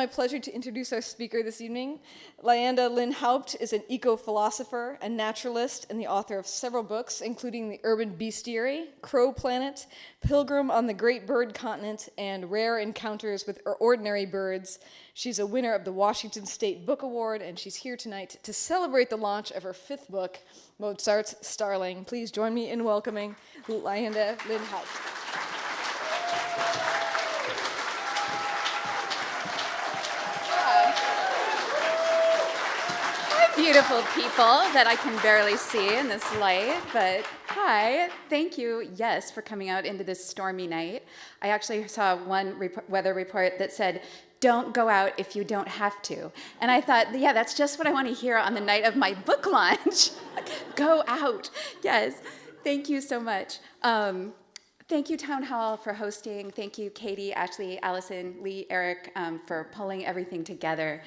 My pleasure to introduce our speaker this evening. Lyanda Lynn Haupt is an eco-philosopher, a naturalist, and the author of several books, including The Urban Bestiary, Crow Planet, Pilgrim on the Great Bird Continent, and Rare Encounters with Ordinary Birds. She's a winner of the Washington State Book Award, and she's here tonight to celebrate the launch of her fifth book, Mozart's Starling. Please join me in welcoming Lyanda Lynn Haupt. Beautiful people that I can barely see in this light, but hi, thank you, yes, for coming out into this stormy night. I actually saw one weather report that said, don't go out if you don't have to. And I thought, yeah, that's just what I want to hear on the night of my book launch. Go out, yes. Thank you so much. Thank you, Town Hall, for hosting. Thank you, Katie, Ashley, Allison, Lee, Eric, for pulling everything together.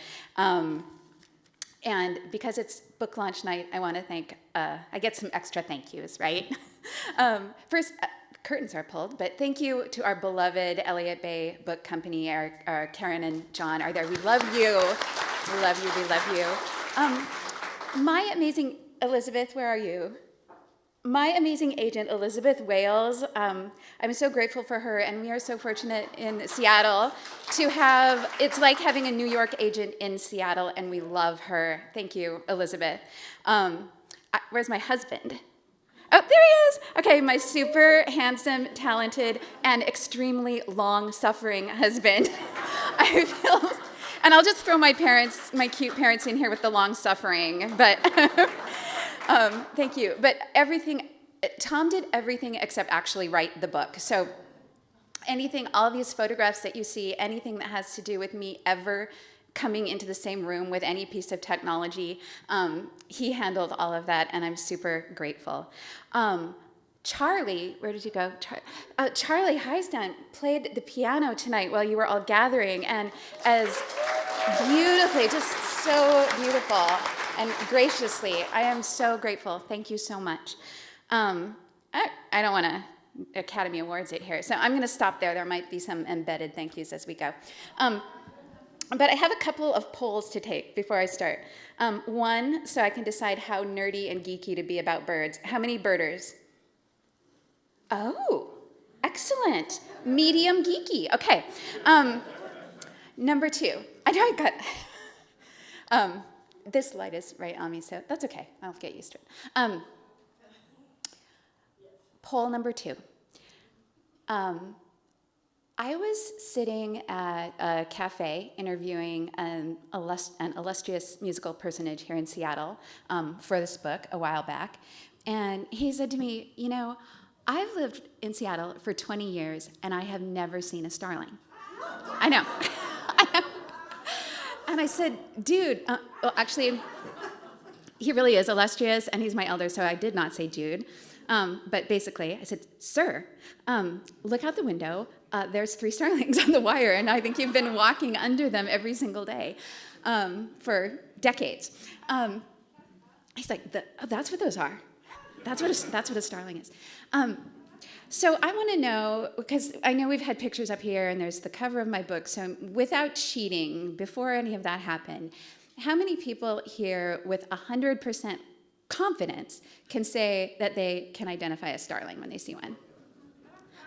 And because it's book launch night, I want to thank, I get some extra thank yous, right? First, curtains are pulled, but thank you to our beloved Elliott Bay Book Company. Our Karen and John are there. We love you. We love you. We love you. My amazing Elizabeth, where are you? My amazing agent, Elizabeth Wales, I'm so grateful for her, and we are so fortunate in Seattle to have, it's like having a New York agent in Seattle, and we love her. Thank you, Elizabeth. Where's my husband? Oh, there he is. Okay, my super handsome, talented, and extremely long-suffering husband. I feel, and I'll just throw my parents, my cute parents in here with the long-suffering, but thank you. But everything, Tom did everything except actually write the book. So anything, all these photographs that you see, anything that has to do with me ever coming into the same room with any piece of technology, he handled all of that, and I'm super grateful. Charlie, where did you go? Charlie Heisdant played the piano tonight while you were all gathering, and as beautifully, just so beautiful and graciously. I am so grateful. Thank you so much. I don't want to Academy Awards it here, so I'm going to stop there. There might be some embedded thank yous as we go. But I have a couple of polls to take before I start. One, so I can decide how nerdy and geeky to be about birds. How many birders? Oh, excellent. Medium geeky. Okay. Number two, I know I got... this light is right on me, so that's okay. I'll get used to it. Poll number two. I was sitting at a cafe interviewing an illustrious musical personage here in Seattle for this book a while back, and he said to me, you know, I've lived in Seattle for 20 years, and I have never seen a starling. I know. And I said, dude, well, actually, he really is illustrious, and he's my elder, so I did not say dude. But basically, I said, sir, look out the window. There's 3 starlings on the wire, and I think you've been walking under them every single day for decades. He's like, that's what those are. That's what a starling is. So I want to know, because I know we've had pictures up here, and there's the cover of my book, so without cheating, before any of that happened, how many people here with 100% confidence can say that they can identify a starling when they see one?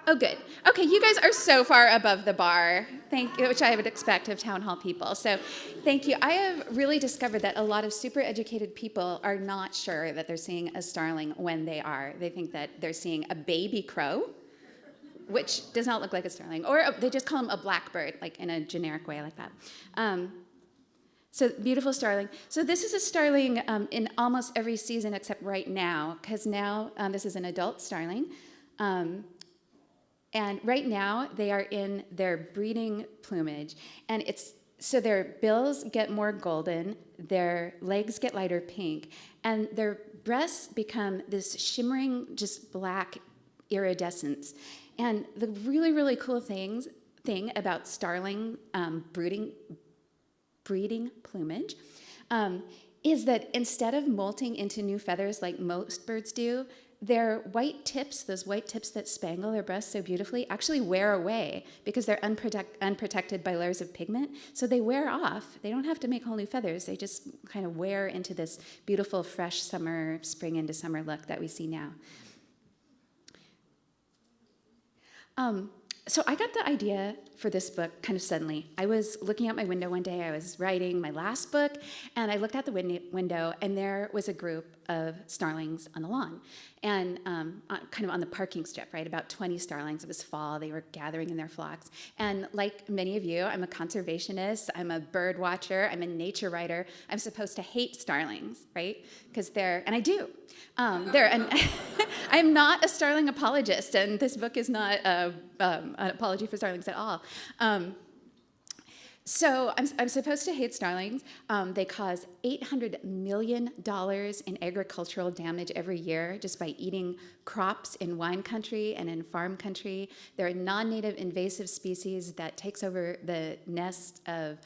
Oh, good. Okay, you guys are so far above the bar, which I would expect of town hall people. So thank you. I have really discovered that a lot of super educated people are not sure that they're seeing a starling when they are. They think that they're seeing a baby crow, which does not look like a starling, or they just call them a blackbird, like in a generic way like that. So beautiful starling. So this is a starling in almost every season except right now, because now this is an adult starling. And right now, they are in their breeding plumage. And so their bills get more golden, their legs get lighter pink, and their breasts become this shimmering, just black iridescence. And the really, really cool thing about starling breeding plumage is that instead of molting into new feathers like most birds do, their white tips, those white tips that spangle their breasts so beautifully, actually wear away because they're unprotected by layers of pigment. So they wear off. They don't have to make whole new feathers. They just kind of wear into this beautiful, fresh summer, spring into summer look that we see now. So I got the idea for this book kind of suddenly. I was looking out my window one day. I was writing my last book, and I looked out the window, and there was a group of starlings on the lawn, and kind of on the parking strip, right? About 20 starlings. It was fall. They were gathering in their flocks. And like many of you, I'm a conservationist. I'm a bird watcher. I'm a nature writer. I'm supposed to hate starlings, right? Because and I do. I'm not a starling apologist, and this book is not an apology for starlings at all. So I'm supposed to hate starlings. They cause $800 million in agricultural damage every year just by eating crops in wine country and in farm country. They're a non-native invasive species that takes over the nest of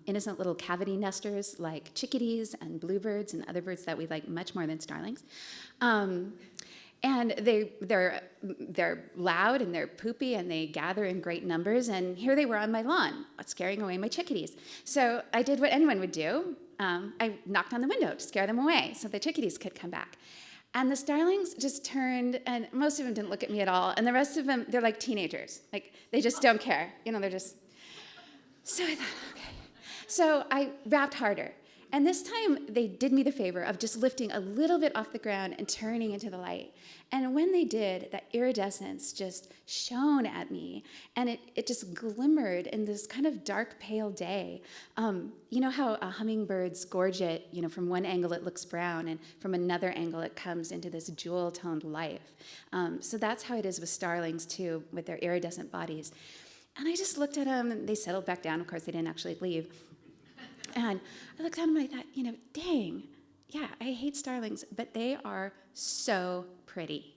innocent little cavity nesters like chickadees and bluebirds and other birds that we like much more than starlings. And they're loud and they're poopy and they gather in great numbers. And here they were on my lawn, scaring away my chickadees. So I did what anyone would do. I knocked on the window to scare them away so the chickadees could come back. And the starlings just turned, and most of them didn't look at me at all. And the rest of them, they're like teenagers. Like, they just don't care. They're just... So I thought, okay. So I rapped harder. And this time, they did me the favor of just lifting a little bit off the ground and turning into the light. And when they did, that iridescence just shone at me, and it just glimmered in this kind of dark, pale day. You know how a hummingbird's gorget, from one angle it looks brown, and from another angle it comes into this jewel-toned life. So that's how it is with starlings, too, with their iridescent bodies. And I just looked at them, and they settled back down. Of course, they didn't actually leave. And I looked at them and I thought, dang, yeah, I hate starlings, but they are so pretty.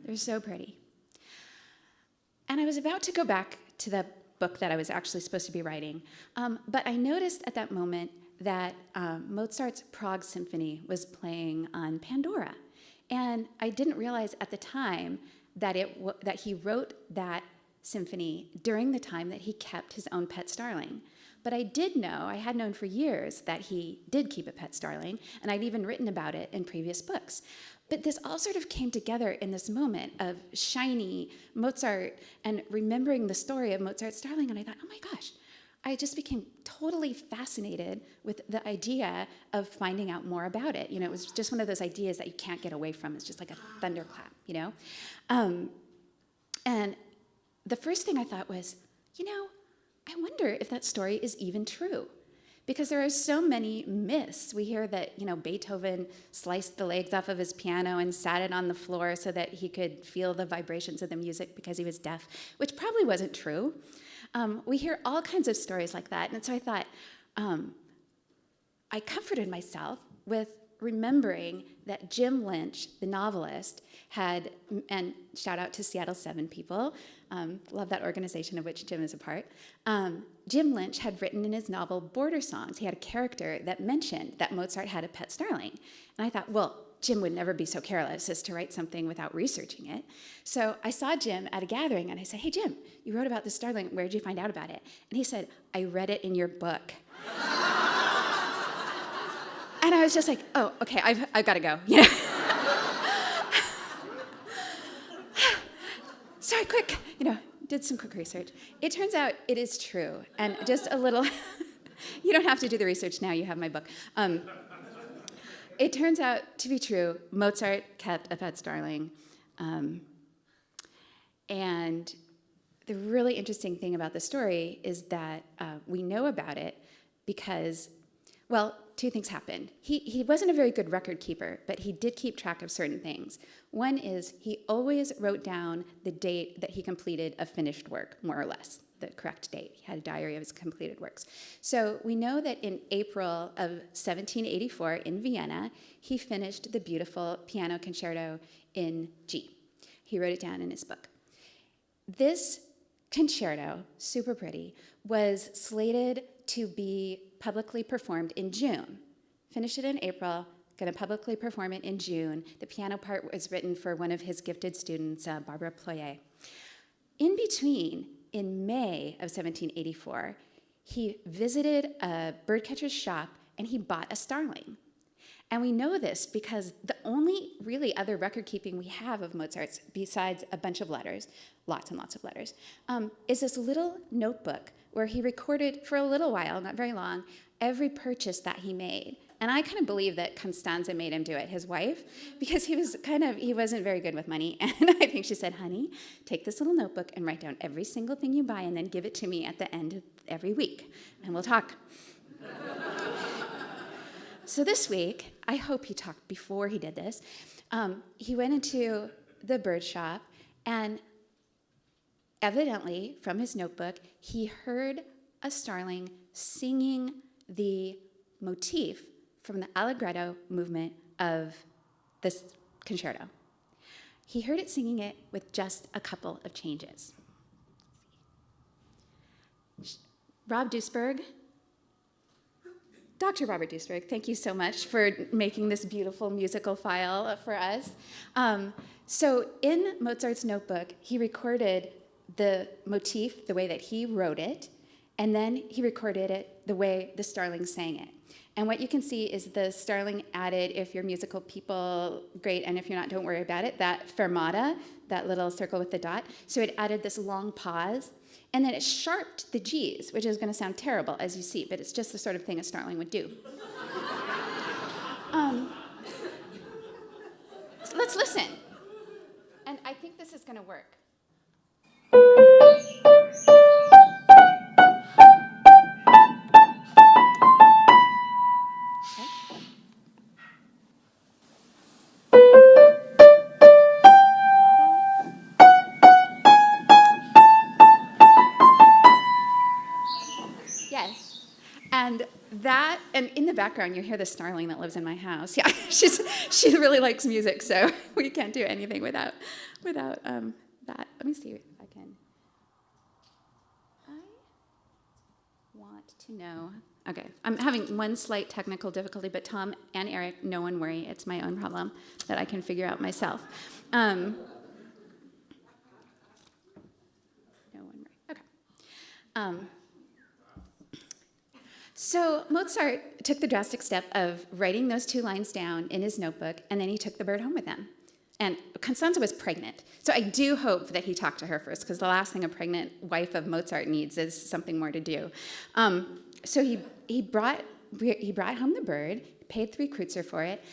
They're so pretty. And I was about to go back to the book that I was actually supposed to be writing, but I noticed at that moment that Mozart's Prague Symphony was playing on Pandora. And I didn't realize at the time that he wrote that symphony during the time that he kept his own pet starling. But I had known for years that he did keep a pet starling, and I'd even written about it in previous books. But this all sort of came together in this moment of shiny Mozart and remembering the story of Mozart's starling, and I thought, oh my gosh, I just became totally fascinated with the idea of finding out more about it. It was just one of those ideas that you can't get away from. It's just like a thunderclap, And the first thing I thought was, I wonder if that story is even true, because there are so many myths. We hear that, Beethoven sliced the legs off of his piano and sat it on the floor so that he could feel the vibrations of the music because he was deaf, which probably wasn't true. We hear all kinds of stories like that. And so I thought, I comforted myself with remembering that Jim Lynch, the novelist, and shout out to Seattle 7 people, love that organization of which Jim is a part. Jim Lynch had written in his novel Border Songs, he had a character that mentioned that Mozart had a pet starling. And I thought, well, Jim would never be so careless as to write something without researching it. So I saw Jim at a gathering, and I said, hey, Jim, you wrote about the starling. Where did you find out about it? And he said, I read it in your book. And I was just like, oh, okay, I've got to go. So I did some quick research. It turns out it is true. And just a little, you don't have to do the research now, you have my book. It turns out to be true. Mozart kept a pet starling. And the really interesting thing about the story is that we know about it because, well, two things happened. He wasn't a very good record keeper, but he did keep track of certain things. One is he always wrote down the date that he completed a finished work, more or less, the correct date. He had a diary of his completed works. So we know that in April of 1784 in Vienna, he finished the beautiful Piano Concerto in G. He wrote it down in his book. This concerto, super pretty, was slated to be publicly performed in June. Finished it in April, going to publicly perform it in June. The piano part was written for one of his gifted students, Barbara Ployer. In between, in May of 1784, he visited a birdcatcher's shop and he bought a starling. And we know this because the only really other record keeping we have of Mozart's, besides a bunch of letters, lots and lots of letters, is this little notebook where he recorded for a little while, not very long, every purchase that he made. And I kind of believe that Constanza made him do it, his wife, because he wasn't very good with money. And I think she said, honey, take this little notebook and write down every single thing you buy and then give it to me at the end of every week, and we'll talk. So this week, I hope he talked before he did this. He went into the bird shop, and evidently, from his notebook, he heard a starling singing the motif from the allegretto movement of this concerto. He heard it singing it with just a couple of changes. Rob Duisberg, Dr. Robert Duisberg, thank you so much for making this beautiful musical file for us. So in Mozart's notebook, he recorded the motif the way that he wrote it, and then he recorded it the way the starling sang it. And what you can see is the starling added, if you're musical people, great, and if you're not, don't worry about it, that fermata, that little circle with the dot. So it added this long pause, and then it sharped the G's, which is going to sound terrible, as you see, but it's just the sort of thing a starling would do. So let's listen. And I think this is going to work. Yes. And in the background, you hear the starling that lives in my house. Yeah, she really likes music, so we can't do anything without that. Let me see if I can. I want to know. Okay, I'm having one slight technical difficulty, but Tom and Eric, no one worry. It's my own problem that I can figure out myself. No one worry. Okay. So Mozart took the drastic step of writing those 2 lines down in his notebook, and then he took the bird home with him. And Constanza was pregnant, so I do hope that he talked to her first, because the last thing a pregnant wife of Mozart needs is something more to do. So he brought home the bird, paid 3 kreutzer for it.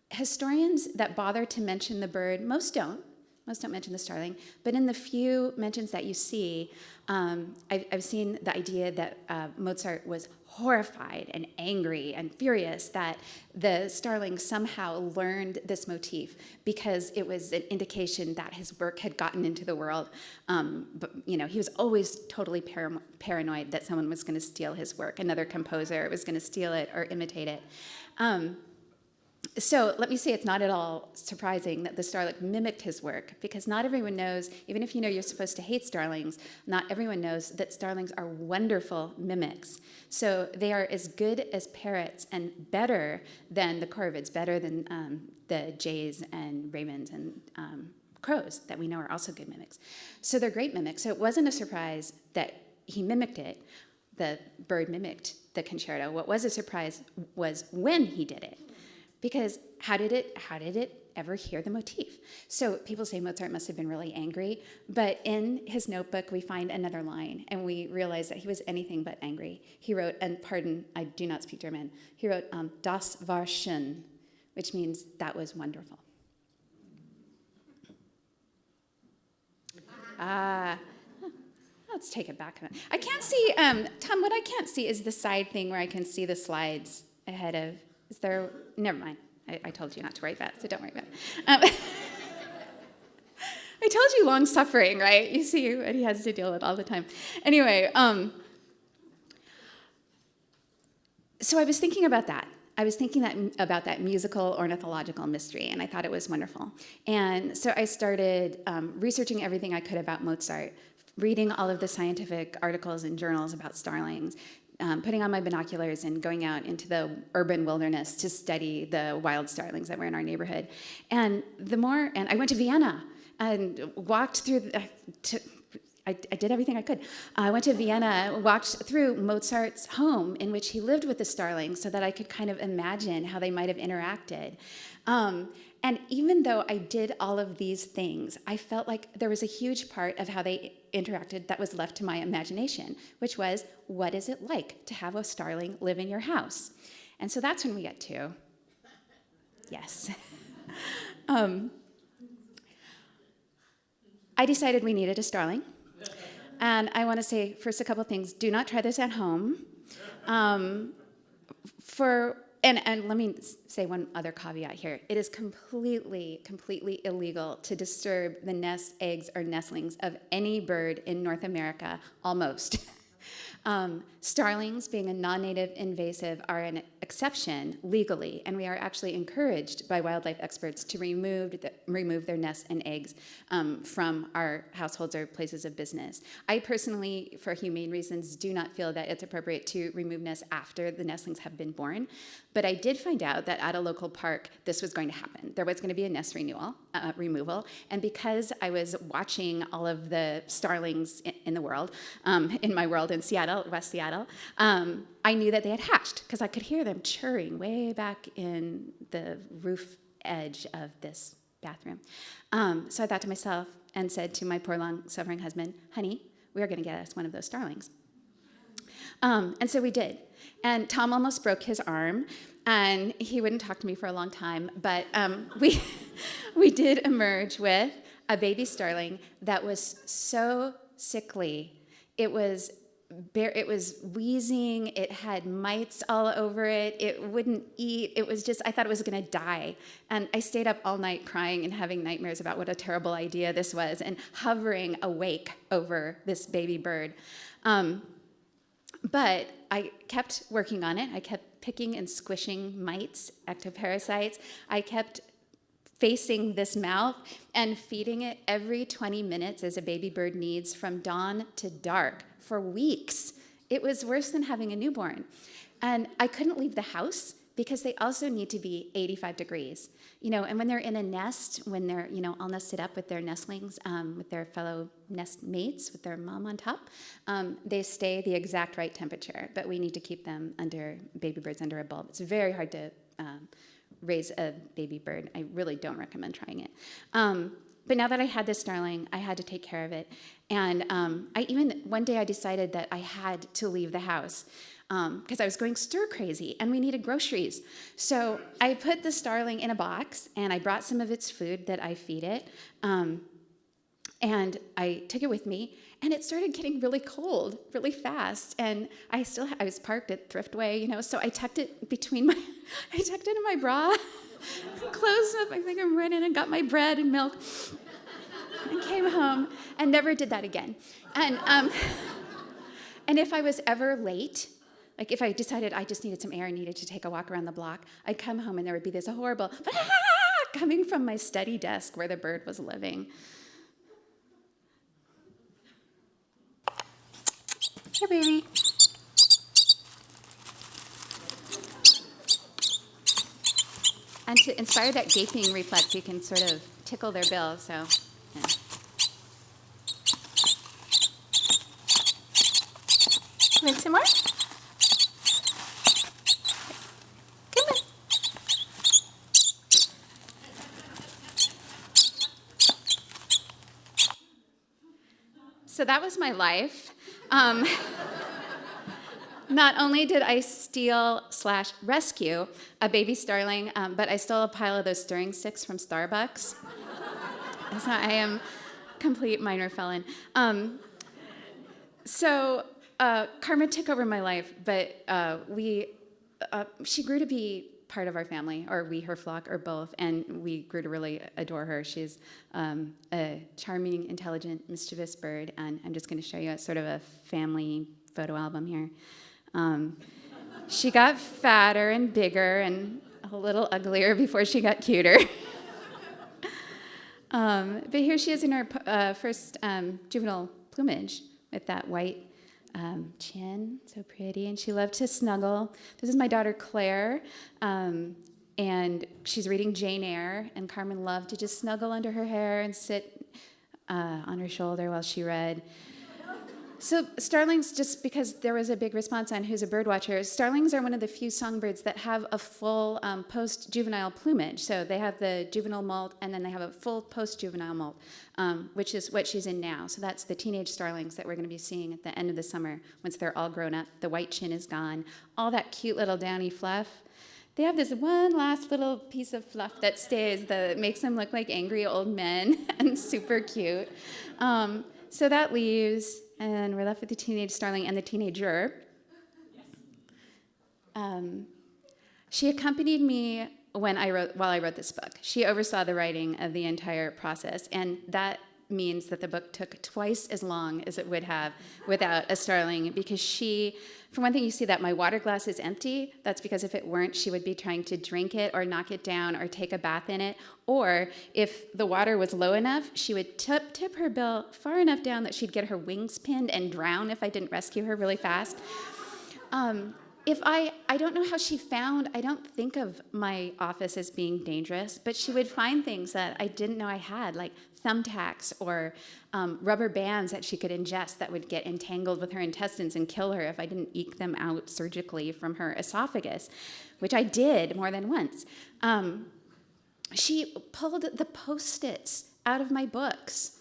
Historians that bother to mention the bird, most don't mention the starling, but in the few mentions that you see, I've seen the idea that Mozart was horrified and angry and furious that the starling somehow learned this motif because it was an indication that his work had gotten into the world. But he was always totally paranoid that someone was going to steal his work, another composer was going to steal it or imitate it. So let me say it's not at all surprising that the starling mimicked his work, because not everyone knows, even if you know you're supposed to hate starlings, not everyone knows that starlings are wonderful mimics. So they are as good as parrots and better than the corvids, better than the jays and ravens and crows that we know are also good mimics. So they're great mimics. So it wasn't a surprise that he mimicked it. The bird mimicked the concerto. What was a surprise was when he did it. Because how did it ever hear the motif? So people say Mozart must have been really angry, but in his notebook we find another line, and we realize that he was anything but angry. He wrote, and pardon, I do not speak German, he wrote, das war schön, which means that was wonderful. Let's take it back. I can't see, Tom, what I can't see is the side thing where I can see the slides ahead of. Is there? Never mind. I told you not to write that, so don't worry about it. I told you long suffering, right? You see what he has to deal with all the time. Anyway, so I was thinking about that. I was thinking about that musical ornithological mystery, and I thought it was wonderful. And so I started researching everything I could about Mozart, reading all of the scientific articles and journals about starlings, putting on my binoculars and going out into the urban wilderness to study the wild starlings that were in our neighborhood. And I went to Vienna and walked through, I did everything I could. I went to Vienna, walked through Mozart's home in which he lived with the starlings so that I could kind of imagine how they might have interacted. And even though I did all of these things, I felt like there was a huge part of how they interacted that was left to my imagination, which was, what is it like to have a starling live in your house? And so that's when we get to, yes. I decided we needed a starling. And I want to say first a couple things. Do not try this at home. And let me say one other caveat here. It is completely illegal to disturb the nest, eggs, or nestlings of any bird in North America, almost. Starlings, being a non-native invasive, are an exception legally, and we are actually encouraged by wildlife experts to remove their nests and eggs from our households or places of business. I personally, for humane reasons, do not feel that it's appropriate to remove nests after the nestlings have been born, but I did find out that at a local park, this was going to happen. There was going to be a nest removal, and because I was watching all of the starlings in the world, in my world in Seattle, West Seattle, I knew that they had hatched because I could hear them churring way back in the roof edge of this bathroom. So I thought to myself and said to my poor long-suffering husband, honey, we are going to get us one of those starlings. And so we did. And Tom almost broke his arm, and he wouldn't talk to me for a long time, but we did emerge with a baby starling that was so sickly. It was wheezing, it had mites all over it, it wouldn't eat, it was just, I thought it was gonna die. And I stayed up all night crying and having nightmares about what a terrible idea this was and hovering awake over this baby bird. But I kept working on it. I kept picking and squishing mites, ectoparasites. I kept facing this mouth and feeding it every 20 minutes as a baby bird needs from dawn to dark for weeks. It was worse than having a newborn. And I couldn't leave the house because they also need to be 85 degrees. And when they're in a nest, when they're, all nested up with their nestlings, with their fellow nest mates, with their mom on top, they stay the exact right temperature, but we need to keep them baby birds under a bulb. It's very hard to raise a baby bird. I really don't recommend trying it. But now that I had this starling, I had to take care of it. And one day I decided that I had to leave the house because I was going stir crazy and we needed groceries. So I put the starling in a box and I brought some of its food that I feed it. And I took it with me, and it started getting really cold really fast. And I was parked at Thriftway, so I tucked it in my bra, closed up my finger, ran in and got my bread and milk, and came home and never did that again. And if I was ever late, like if I decided I just needed some air and needed to take a walk around the block, I'd come home and there would be this horrible coming from my study desk where the bird was living. Here, baby. And to inspire that gaping reflex, you can sort of tickle their bill, so, yeah. Want some more? Come on. So that was my life. Not only did I steal/rescue a baby starling, but I stole a pile of those stirring sticks from Starbucks. So I am a complete minor felon. Carmen took over my life, but she grew to be part of our family, or we, her flock, or both, and we grew to really adore her. She's a charming, intelligent, mischievous bird, and I'm just going to show you sort of a family photo album here. She got fatter and bigger and a little uglier before she got cuter. But here she is in her first juvenile plumage with that white chin, so pretty, and she loved to snuggle. This is my daughter Claire, and she's reading Jane Eyre, and Carmen loved to just snuggle under her hair and sit on her shoulder while she read. So starlings, just because there was a big response on who's a bird watcher, starlings are one of the few songbirds that have a full post-juvenile plumage. So they have the juvenile molt, and then they have a full post-juvenile molt, which is what she's in now. So that's the teenage starlings that we're going to be seeing at the end of the summer once they're all grown up. The white chin is gone. All that cute little downy fluff. They have this one last little piece of fluff that stays that makes them look like angry old men and super cute. So that leaves, and we're left with the teenage starling and the teenager. She accompanied me while I wrote this book. She oversaw the writing of the entire process, and that means that the book took twice as long as it would have without a starling, because she, for one thing, you see that my water glass is empty. That's because if it weren't, she would be trying to drink it or knock it down or take a bath in it. Or if the water was low enough, she would tip her bill far enough down that she'd get her wings pinned and drown if I didn't rescue her really fast. I don't know how she found, I don't think of my office as being dangerous, but she would find things that I didn't know I had, like thumbtacks or rubber bands that she could ingest that would get entangled with her intestines and kill her if I didn't eke them out surgically from her esophagus, which I did more than once. She pulled the Post-its out of my books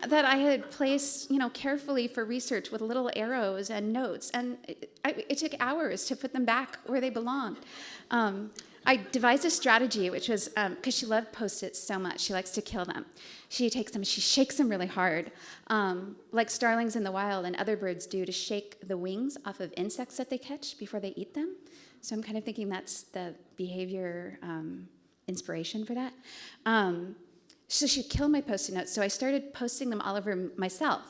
that I had placed, carefully for research with little arrows and notes, and it took hours to put them back where they belonged. I devised a strategy, which was, because she loved Post-its so much, she likes to kill them. She takes them, she shakes them really hard, like starlings in the wild and other birds do, to shake the wings off of insects that they catch before they eat them. So I'm kind of thinking that's the behavior inspiration for that. So she'd kill my Post-it notes, so I started posting them all over myself.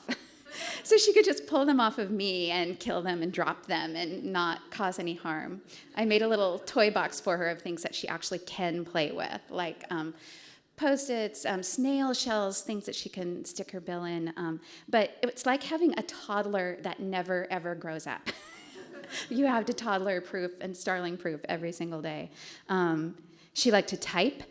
So she could just pull them off of me and kill them and drop them and not cause any harm. I made a little toy box for her of things that she actually can play with, like Post-its, snail shells, things that she can stick her bill in. But it's like having a toddler that never, ever grows up. You have to toddler-proof and starling-proof every single day. She liked to type.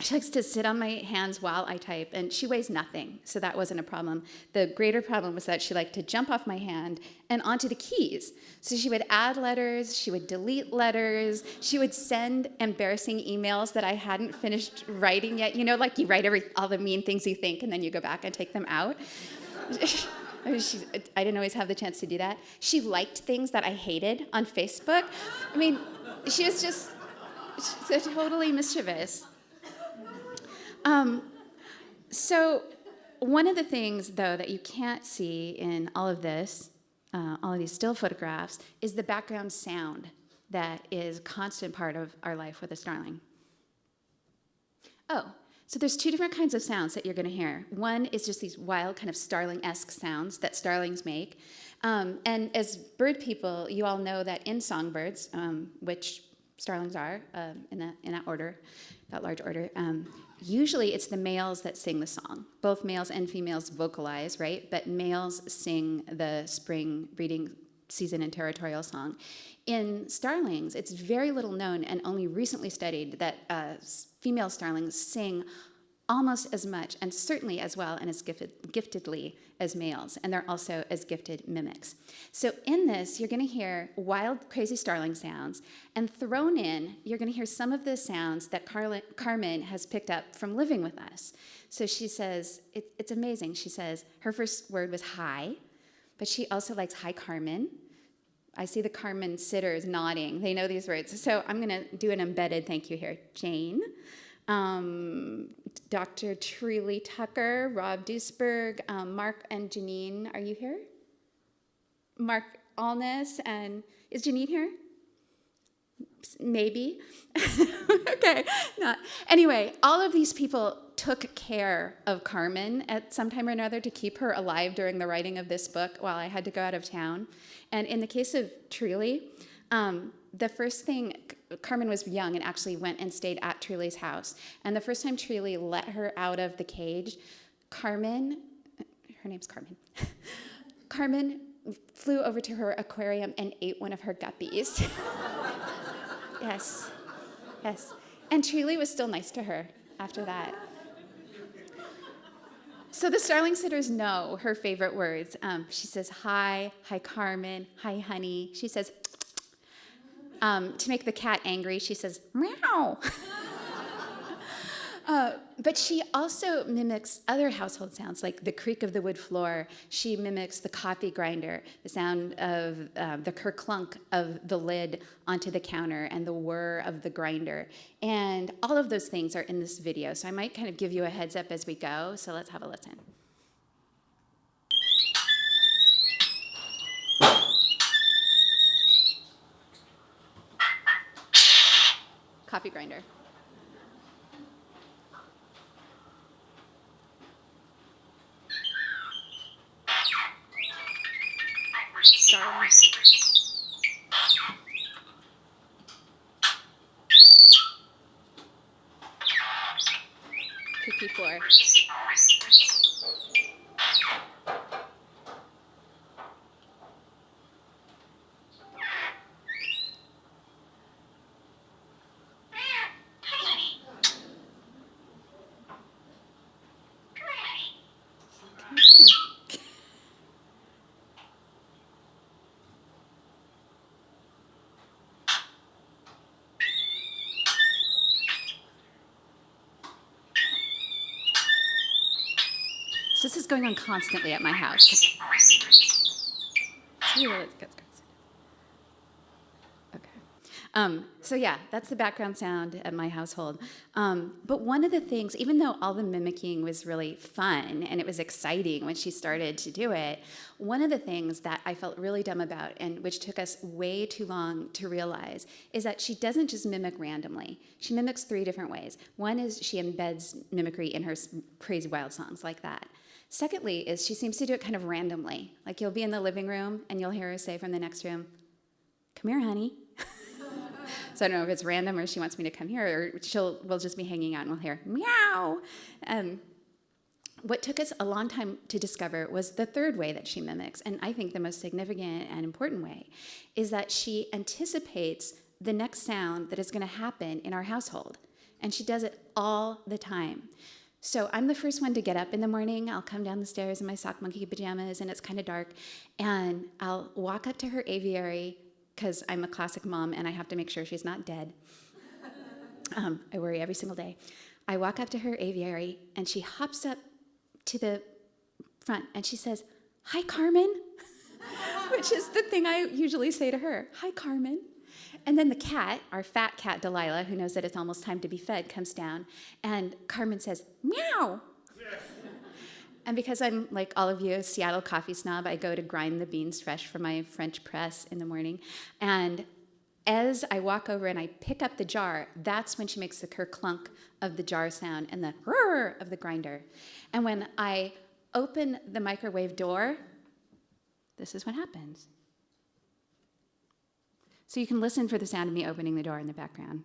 She likes to sit on my hands while I type, and she weighs nothing, so that wasn't a problem. The greater problem was that she liked to jump off my hand and onto the keys. So she would add letters, she would delete letters, she would send embarrassing emails that I hadn't finished writing yet. Like you write all the mean things you think, and then you go back and take them out. I didn't always have the chance to do that. She liked things that I hated on Facebook. She was just so totally mischievous. So one of the things, though, that you can't see in all of this, all of these still photographs, is the background sound that is a constant part of our life with a starling. Oh, so there's two different kinds of sounds that you're going to hear. One is just these wild kind of starling-esque sounds that starlings make. And as bird people, you all know that in songbirds, which starlings are in that order, that large order, usually it's the males that sing the song. Both males and females vocalize, right? But males sing the spring breeding season and territorial song. In starlings, it's very little known and only recently studied that female starlings sing almost as much and certainly as well and as giftedly as males, and they're also as gifted mimics. So in this, you're going to hear wild, crazy starling sounds, and thrown in, you're going to hear some of the sounds that Carmen has picked up from living with us. So she says, it's amazing. She says her first word was hi, but she also likes hi, Carmen. I see the Carmen sitters nodding. They know these words. So I'm going to do an embedded thank you here. Jane. Dr. Treely Tucker, Rob Duisberg, Mark and Janine, are you here? Mark Allness, and is Janine here? Maybe. Okay, not. Anyway, all of these people took care of Carmen at some time or another to keep her alive during the writing of this book while I had to go out of town. And in the case of Treely, the first thing, Carmen was young and actually went and stayed at Treely's house. And the first time Treely let her out of the cage, Carmen, her name's Carmen, Carmen flew over to her aquarium and ate one of her guppies. Yes, yes. And Truly was still nice to her after that. So the Starling sitters know her favorite words. She says, hi Carmen, hi honey. She says, to make the cat angry, she says, meow. But she also mimics other household sounds, like the creak of the wood floor. She mimics the coffee grinder, the sound of the kerclunk of the lid onto the counter, and the whir of the grinder. And all of those things are in this video. So I might kind of give you a heads up as we go. So let's have a listen. Coffee grinder. Starling. Creaky floor. So this is going on constantly at my house. Okay. So yeah, that's the background sound at my household. But one of the things, even though all the mimicking was really fun and it was exciting when she started to do it, one of the things that I felt really dumb about, and which took us way too long to realize, is that she doesn't just mimic randomly. She mimics 3 different ways. One is she embeds mimicry in her crazy wild songs like that. Secondly is she seems to do it kind of randomly. Like you'll be in the living room and you'll hear her say from the next room, come here, honey. So I don't know if it's random or she wants me to come here, or we'll just be hanging out and we'll hear meow. What took us a long time to discover was the third way that she mimics, and I think the most significant and important way, is that she anticipates the next sound that is going to happen in our household, and she does it all the time. So I'm the first one to get up in the morning. I'll come down the stairs in my sock monkey pajamas, and it's kind of dark, and I'll walk up to her aviary, because I'm a classic mom, and I have to make sure she's not dead. I worry every single day. I walk up to her aviary, and she hops up to the front, and she says, hi, Carmen, which is the thing I usually say to her, hi, Carmen. And then the cat, our fat cat, Delilah, who knows that it's almost time to be fed, comes down, and Carmen says, meow. Yes. And because I'm, like all of you, a Seattle coffee snob, I go to grind the beans fresh from my French press in the morning. And as I walk over and I pick up the jar, that's when she makes the kerclunk of the jar sound and the whir of the grinder. And when I open the microwave door, this is what happens. So you can listen for the sound of me opening the door in the background.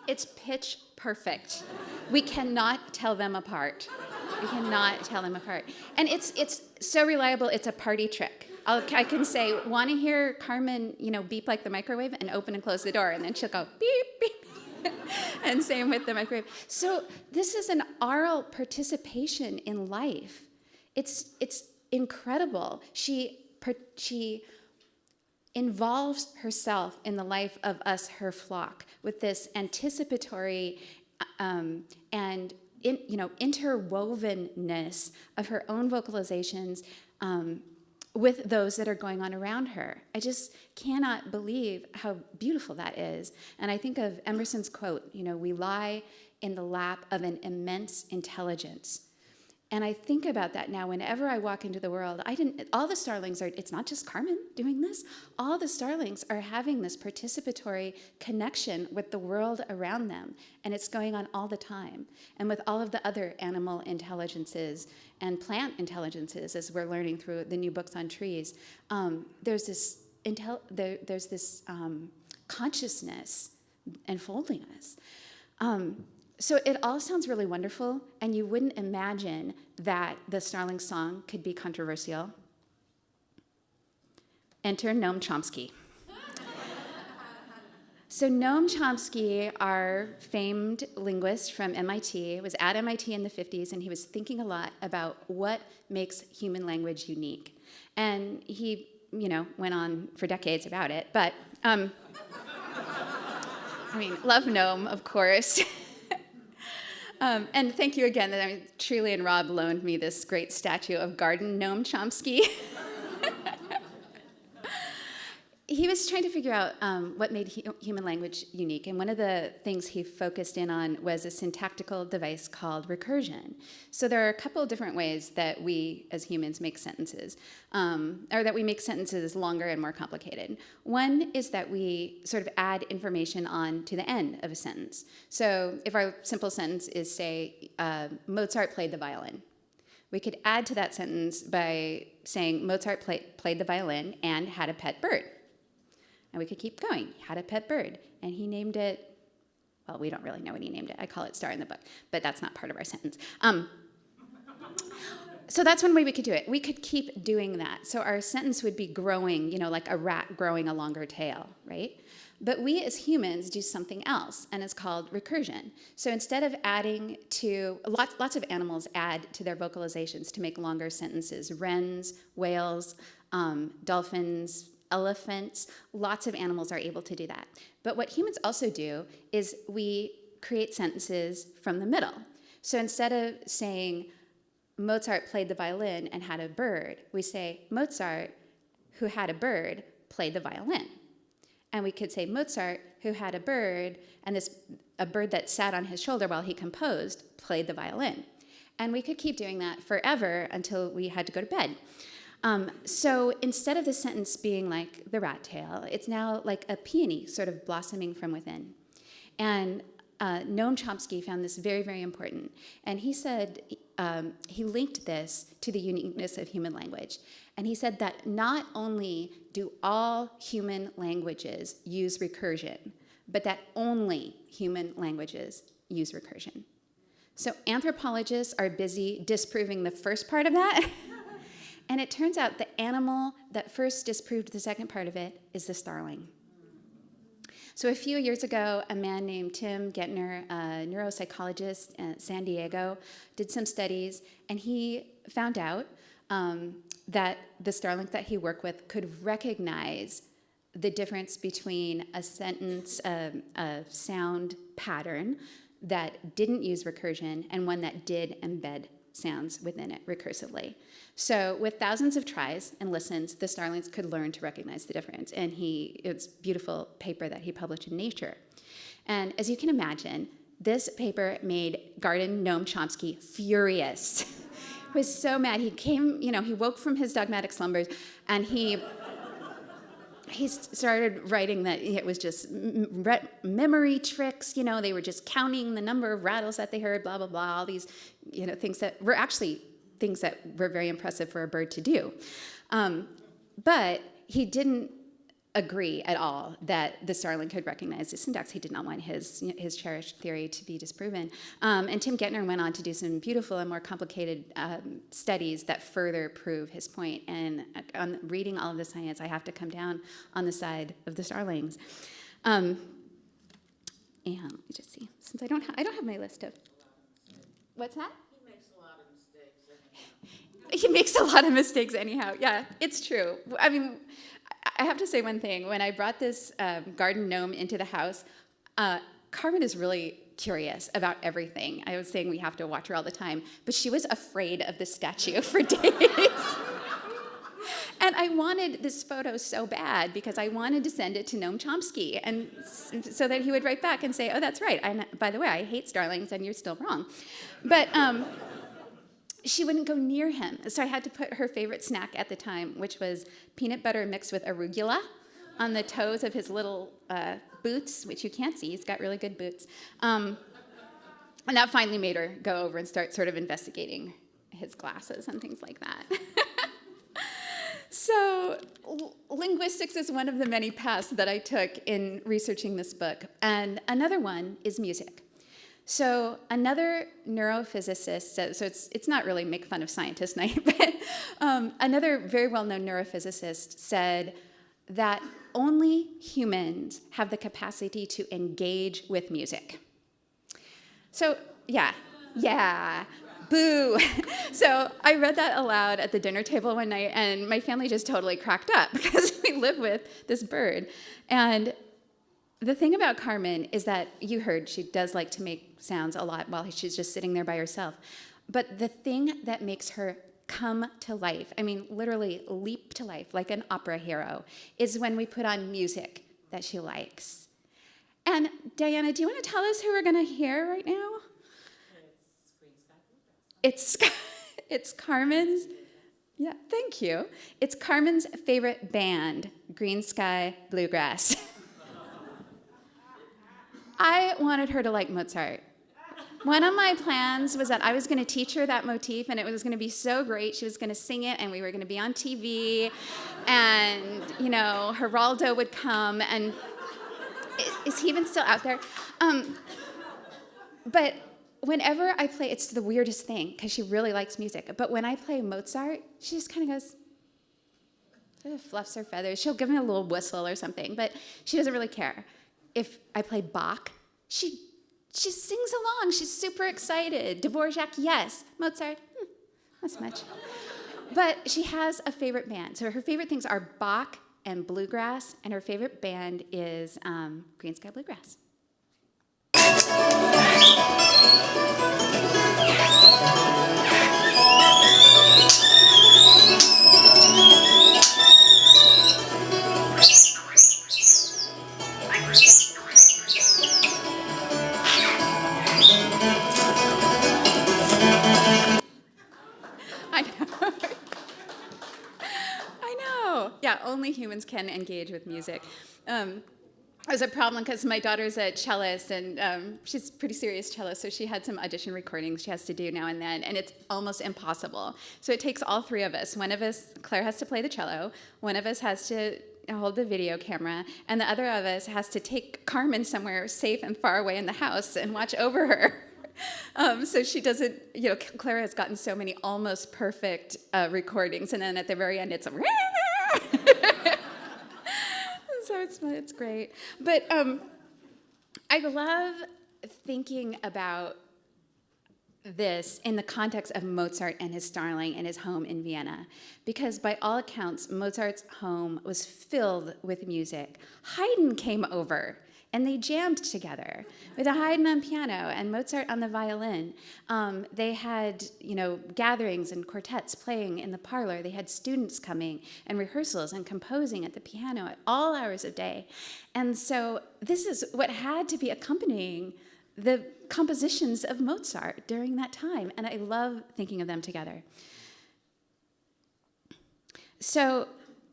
It's pitch perfect. We cannot tell them apart. We cannot tell them apart. And it's so reliable, it's a party trick. I can say, want to hear Carmen, beep like the microwave, and open and close the door, and then she'll go beep, beep, and same with the microwave. So this is an aural participation in life. It's incredible. She involves herself in the life of us, her flock, with this anticipatory and interwovenness of her own vocalizations with those that are going on around her. I just cannot believe how beautiful that is. And I think of Emerson's quote, we lie in the lap of an immense intelligence. And I think about that now whenever I walk into the world. All the starlings are, it's not just Carmen doing this, all the starlings are having this participatory connection with the world around them. And it's going on all the time. And with all of the other animal intelligences and plant intelligences, as we're learning through the new books on trees, there's this consciousness enfolding us. So it all sounds really wonderful, and you wouldn't imagine that the Starling song could be controversial. Enter Noam Chomsky. So Noam Chomsky, our famed linguist from MIT, was at MIT in the 50s, and he was thinking a lot about what makes human language unique. And he, went on for decades about it, but, love Noam, of course. And thank you again that Truly and Rob loaned me this great statue of Garden Noam Chomsky. He was trying to figure out what made human language unique, and one of the things he focused in on was a syntactical device called recursion. So there are a couple of different ways that we as humans make sentences, or that we make sentences longer and more complicated. One is that we sort of add information on to the end of a sentence. So if our simple sentence is, say, Mozart played the violin, we could add to that sentence by saying Mozart played the violin and had a pet bird. And we could keep going. He had a pet bird, and he named it, well, we don't really know what he named it. I call it Star in the book, but that's not part of our sentence. So that's one way we could do it. We could keep doing that. So our sentence would be growing, like a rat growing a longer tail, right? But we as humans do something else, and it's called recursion. So instead of adding to, lots of animals add to their vocalizations to make longer sentences. Wrens, whales, dolphins, elephants, lots of animals are able to do that. But what humans also do is we create sentences from the middle. So instead of saying Mozart played the violin and had a bird, we say Mozart, who had a bird, played the violin. And we could say Mozart, who had a bird, and a bird that sat on his shoulder while he composed, played the violin. And we could keep doing that forever until we had to go to bed. So instead of the sentence being like the rat tail, it's now like a peony sort of blossoming from within. And Noam Chomsky found this very, very important. And he said, he linked this to the uniqueness of human language. And he said that not only do all human languages use recursion, but that only human languages use recursion. So anthropologists are busy disproving the first part of that. And it turns out the animal that first disproved the second part of it is the starling. So a few years ago, a man named Tim Gettner, a neuropsychologist at San Diego, did some studies, and he found out that the starlings that he worked with could recognize the difference between a sentence, a sound pattern that didn't use recursion and one that did embed sounds within it recursively. So with thousands of tries and listens, the starlings could learn to recognize the difference. And it's a beautiful paper that he published in Nature. And as you can imagine, this paper made Garden Noam Chomsky furious. He was so mad. He came, he woke from his dogmatic slumbers, and he started writing that it was just memory tricks. They were just counting the number of rattles that they heard, blah, blah, blah, all these, things that were actually things that were very impressive for a bird to do. But he didn't agree at all that the starling could recognize the syntax. He did not want his cherished theory to be disproven. And Tim Gettner went on to do some beautiful and more complicated studies that further prove his point. And on reading all of the science, I have to come down on the side of the starlings. And let me just see, since I don't have my list of. What's that? He makes a lot of mistakes anyhow. Yeah, it's true. I have to say one thing. When I brought this garden gnome into the house, Carmen is really curious about everything. I was saying we have to watch her all the time, but she was afraid of the statue for days. And I wanted this photo so bad because I wanted to send it to Noam Chomsky, and so that he would write back and say, "Oh, that's right. By the way, I hate starlings, and you're still wrong." But she wouldn't go near him. So I had to put her favorite snack at the time, which was peanut butter mixed with arugula on the toes of his little boots, which you can't see. He's got really good boots. And that finally made her go over and start sort of investigating his glasses and things like that. So linguistics is one of the many paths that I took in researching this book. And another one is music. So another neurophysicist, so it's not really make fun of scientist night, but another very well-known neurophysicist said that only humans have the capacity to engage with music. So, yeah, boo. So I read that aloud at the dinner table one night, and my family just totally cracked up because we live with this bird. And the thing about Carmen is that you heard she does like to make sounds a lot while she's just sitting there by herself. But the thing that makes her come to life, I mean, literally leap to life like an opera hero, is when we put on music that she likes. And Diana, do you want to tell us who we're going to hear right now? It's Carmen's, yeah, thank you. It's Carmen's favorite band, Green Sky Bluegrass. I wanted her to like Mozart. One of my plans was that I was going to teach her that motif, and it was going to be so great. She was going to sing it, and we were going to be on TV, and, Geraldo would come, and is he even still out there? But whenever I play, it's the weirdest thing, because she really likes music, but when I play Mozart, she just kind of goes, fluffs her feathers. She'll give me a little whistle or something, but she doesn't really care. If I play Bach, she sings along. She's super excited. Dvorak, yes. Mozart, not so much. But she has a favorite band. So her favorite things are Bach and bluegrass, and her favorite band is Green Sky Bluegrass. I know. Yeah, only humans can engage with music. It was a problem because my daughter's a cellist, and she's a pretty serious cellist, so she had some audition recordings she has to do now and then, and it's almost impossible. So it takes all three of us. One of us, Claire, has to play the cello, one of us has to hold the video camera, and the other of us has to take Carmen somewhere safe and far away in the house and watch over her. So she doesn't, Claire has gotten so many almost perfect recordings, and then at the very end it's a so it's great. But I love thinking about this in the context of Mozart and his Starling and his home in Vienna, because by all accounts, Mozart's home was filled with music. Haydn came over, and they jammed together with a Haydn on piano and Mozart on the violin. They had, gatherings and quartets playing in the parlor. They had students coming and rehearsals and composing at the piano at all hours of day. And so this is what had to be accompanying the compositions of Mozart during that time. And I love thinking of them together. So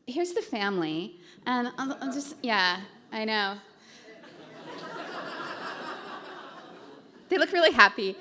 here's the family. And I'll just, yeah, I know. They look really happy.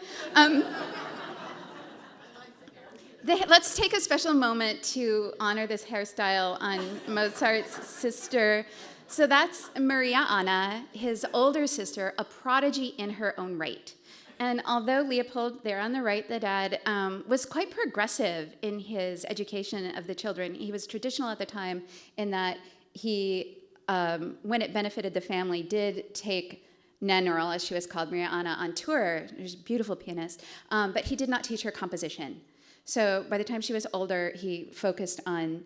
Let's take a special moment to honor this hairstyle on Mozart's sister. So that's Maria Anna, his older sister, a prodigy in her own right. And although Leopold, there on the right, the dad, was quite progressive in his education of the children, he was traditional at the time in that he, when it benefited the family, did take Nannerl, as she was called, Maria Anna, on tour. She's a beautiful pianist, but he did not teach her composition. So by the time she was older, he focused on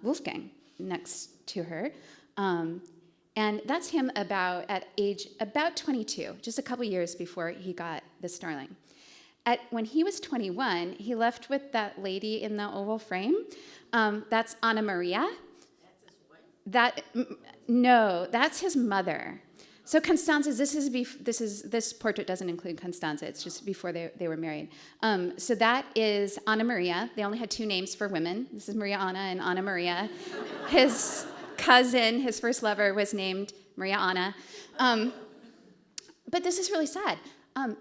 Wolfgang next to her. And that's him at age about 22, just a couple years before he got the Starling. When he was 21, he left with that lady in the oval frame. That's Anna Maria. That's his wife? No, that's his mother. So Constanza, this portrait doesn't include Constanza. It's just before they were married. So that is Anna Maria. They only had two names for women. This is Maria Anna and Anna Maria. His cousin, his first lover, was named Maria Anna. But this is really sad.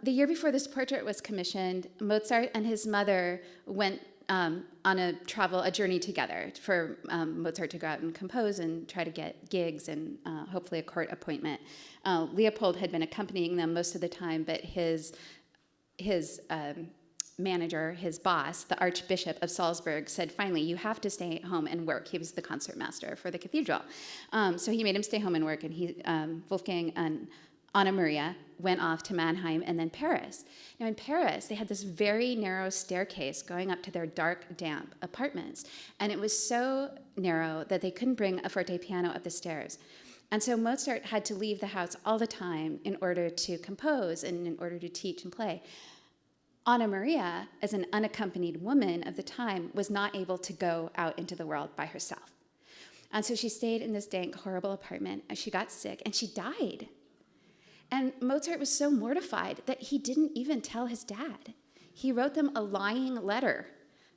The year before this portrait was commissioned, Mozart and his mother went on a journey together for Mozart to go out and compose and try to get gigs and hopefully a court appointment. Leopold had been accompanying them most of the time, but his manager, his boss, the Archbishop of Salzburg, said, finally, you have to stay home and work. He was the concertmaster for the cathedral. So he made him stay home and work, and Wolfgang and Anna Maria went off to Mannheim and then Paris. Now in Paris, they had this very narrow staircase going up to their dark, damp apartments. And it was so narrow that they couldn't bring a forte piano up the stairs. And so Mozart had to leave the house all the time in order to compose and in order to teach and play. Anna Maria, as an unaccompanied woman of the time, was not able to go out into the world by herself. And so she stayed in this dank, horrible apartment, and she got sick, and she died. And Mozart was so mortified that he didn't even tell his dad. He wrote them a lying letter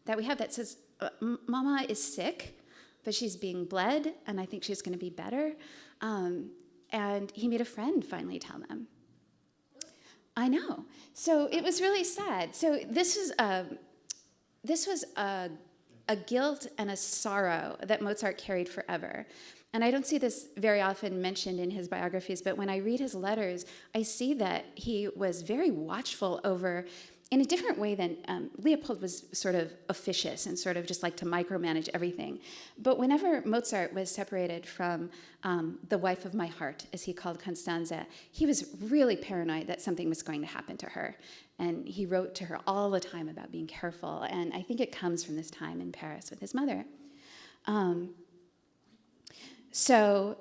that we have that says, Mama is sick, but she's being bled, and I think she's going to be better. And he made a friend finally tell them. I know. So it was really sad. So this was a guilt and a sorrow that Mozart carried forever. And I don't see this very often mentioned in his biographies, but when I read his letters, I see that he was very watchful over, in a different way than Leopold was sort of officious and sort of just like to micromanage everything. But whenever Mozart was separated from the wife of my heart, as he called Constanza, he was really paranoid that something was going to happen to her. And he wrote to her all the time about being careful. And I think it comes from this time in Paris with his mother. So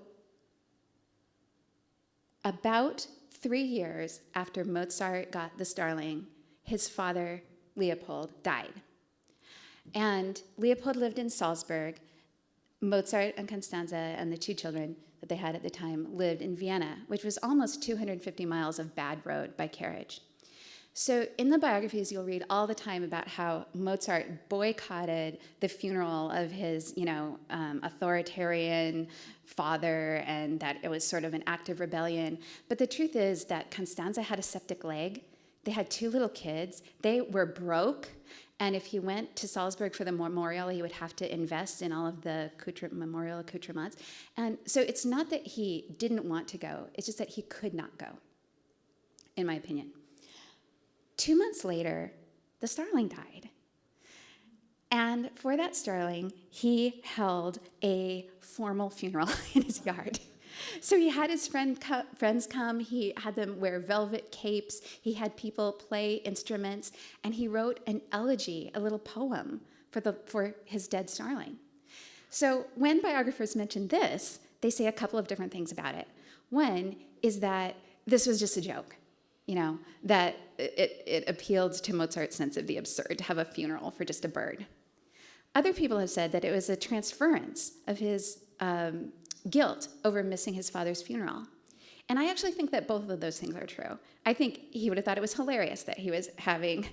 about 3 years after Mozart got the Starling, his father, Leopold, died. And Leopold lived in Salzburg. Mozart and Constanza and the two children that they had at the time lived in Vienna, which was almost 250 miles of bad road by carriage. So in the biographies, you'll read all the time about how Mozart boycotted the funeral of his, authoritarian father, and that it was sort of an act of rebellion. But the truth is that Constanza had a septic leg. They had two little kids. They were broke. And if he went to Salzburg for the memorial, he would have to invest in all of the memorial accoutrements. And so it's not that he didn't want to go. It's just that he could not go, in my opinion. 2 months later, the Starling died. And for that Starling, he held a formal funeral in his yard. So he had his friends come, he had them wear velvet capes, he had people play instruments, and he wrote an elegy, a little poem for his dead Starling. So when biographers mention this, they say a couple of different things about it. One is that this was just a joke. That it appealed to Mozart's sense of the absurd to have a funeral for just a bird. Other people have said that it was a transference of his guilt over missing his father's funeral. And I actually think that both of those things are true. I think he would have thought it was hilarious that he was having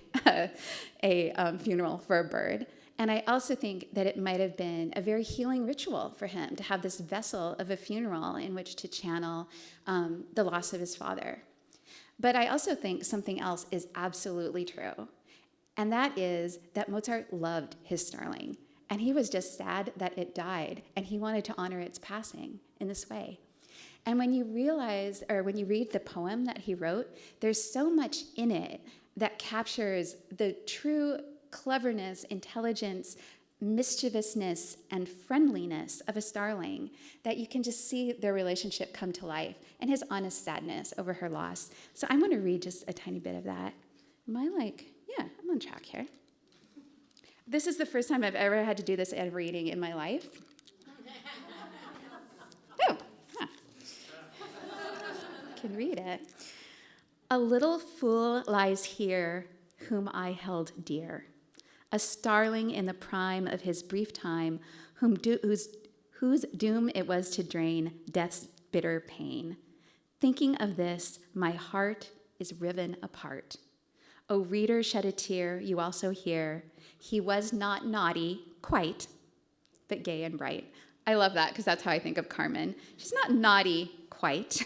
a funeral for a bird. And I also think that it might have been a very healing ritual for him to have this vessel of a funeral in which to channel the loss of his father. But I also think something else is absolutely true, and that is that Mozart loved his Starling, and he was just sad that it died, and he wanted to honor its passing in this way. And when you read the poem that he wrote, there's so much in it that captures the true cleverness, intelligence, mischievousness, and friendliness of a Starling, that you can just see their relationship come to life and his honest sadness over her loss. So I'm going to read just a tiny bit of that. I'm on track here. This is the first time I've ever had to do this at a reading in my life. Can read it. A little fool lies here whom I held dear, a Starling in the prime of his brief time, whose doom it was to drain death's bitter pain. Thinking of this, my heart is riven apart. O reader, shed a tear, you also hear. He was not naughty, quite, but gay and bright. I love that because that's how I think of Carmen. She's not naughty, quite.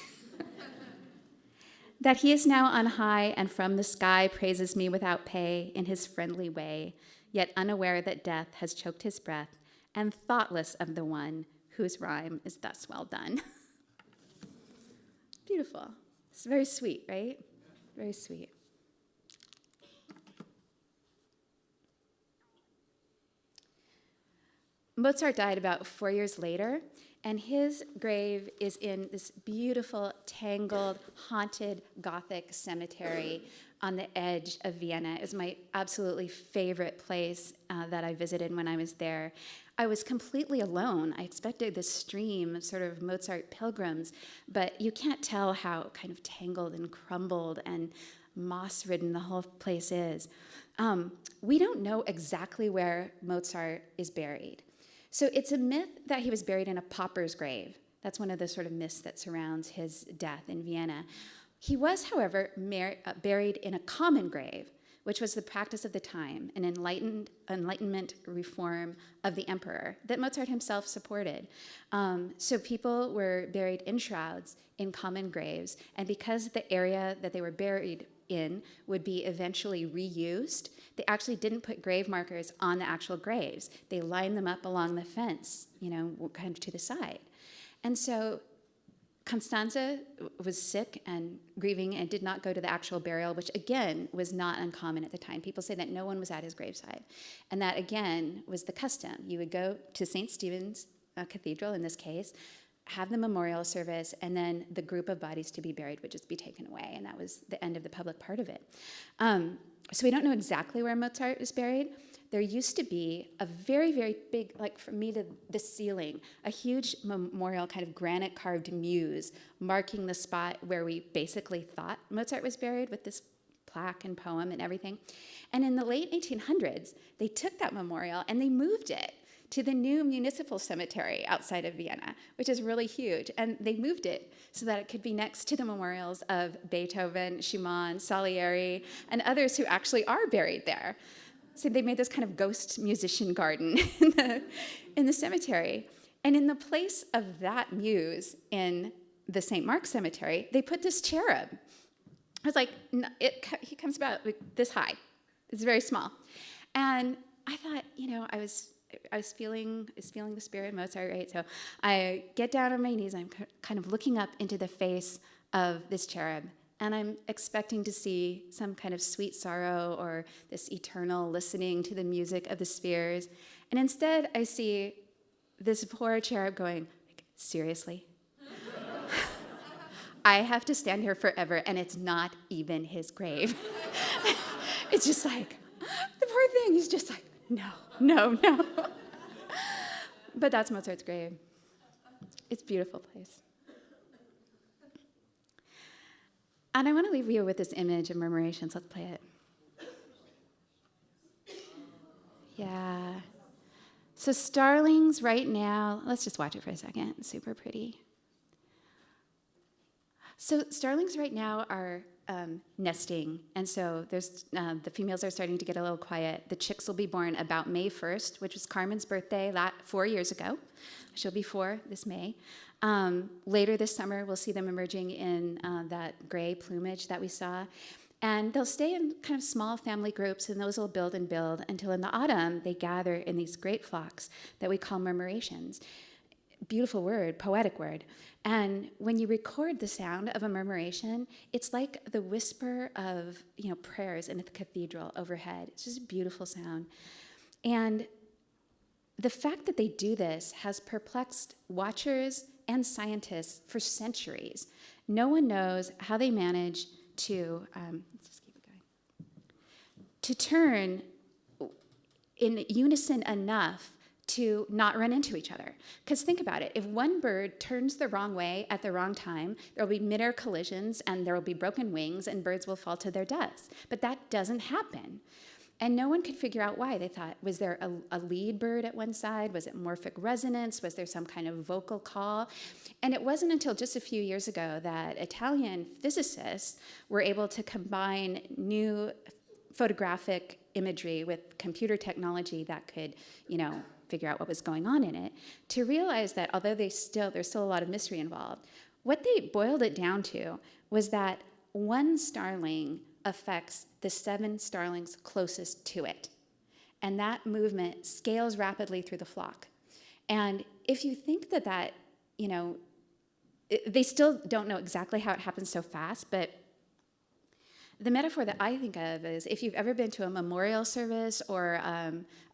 That he is now on high and from the sky praises me without pay in his friendly way, yet unaware that death has choked his breath, and thoughtless of the one whose rhyme is thus well done. Beautiful. It's very sweet, right? Very sweet. Mozart died about 4 years later, and his grave is in this beautiful, tangled, haunted Gothic cemetery on the edge of Vienna. It was my absolutely favorite place that I visited when I was there. I was completely alone. I expected this stream of sort of Mozart pilgrims, but you can't tell how kind of tangled and crumbled and moss-ridden the whole place is. We don't know exactly where Mozart is buried. So it's a myth that he was buried in a pauper's grave. That's one of the sort of myths that surrounds his death in Vienna. He was, however, buried in a common grave, which was the practice of the time, an Enlightenment reform of the emperor that Mozart himself supported. So people were buried in shrouds in common graves, and because the area that they were buried in would be eventually reused, they actually didn't put grave markers on the actual graves. They lined them up along the fence, kind of to the side. And so Constanze was sick and grieving and did not go to the actual burial, which again was not uncommon at the time. People say that no one was at his graveside. And that again was the custom. You would go to St. Stephen's Cathedral in this case, have the memorial service, and then the group of bodies to be buried would just be taken away, and that was the end of the public part of it. So we don't know exactly where Mozart is buried. There used to be a very, very big, like from me to the ceiling, a huge memorial, kind of granite-carved muse, marking the spot where we basically thought Mozart was buried with this plaque and poem and everything. And in the late 1800s, they took that memorial and they moved it to the new municipal cemetery outside of Vienna, which is really huge. And they moved it so that it could be next to the memorials of Beethoven, Schumann, Salieri, and others who actually are buried there. So they made this kind of ghost musician garden in the cemetery. And in the place of that muse in the St. Mark's Cemetery, they put this cherub. I was like, he comes about like this high. It's very small. And I thought, I was feeling the spirit of Mozart, right? So I get down on my knees. I'm kind of looking up into the face of this cherub, and I'm expecting to see some kind of sweet sorrow or this eternal listening to the music of the spheres. And instead, I see this poor cherub going, like, seriously? I have to stand here forever, and it's not even his grave. It's just like, the poor thing, he's just like, no. But that's Mozart's grave. It's a beautiful place. And I want to leave you with this image of murmurations. Let's play it. Yeah. So starlings right now, let's just watch it for a second. It's super pretty. So starlings right now are nesting, and so there's the females are starting to get a little quiet. The chicks will be born about May 1st, which was Carmen's birthday 4 years ago. She'll be 4 this May. Later this summer, we'll see them emerging in that gray plumage that we saw. And they'll stay in kind of small family groups, and those will build and build until in the autumn, they gather in these great flocks that we call murmurations. Beautiful word, poetic word. And when you record the sound of a murmuration, it's like the whisper of, prayers in the cathedral overhead. It's just a beautiful sound. And the fact that they do this has perplexed watchers and scientists for centuries. No one knows how they manage to, let's just keep it going, to turn in unison enough to not run into each other. Because think about it, if one bird turns the wrong way at the wrong time, there will be mid-air collisions and there will be broken wings and birds will fall to their deaths. But that doesn't happen. And no one could figure out why. They thought, was there a lead bird at one side? Was it morphic resonance? Was there some kind of vocal call? And it wasn't until just a few years ago that Italian physicists were able to combine new photographic imagery with computer technology that could, figure out what was going on in it, to realize that although there's still a lot of mystery involved, what they boiled it down to was that one starling affects the 7 starlings closest to it. And that movement scales rapidly through the flock. And if you think that they still don't know exactly how it happens so fast, but the metaphor that I think of is if you've ever been to a memorial service or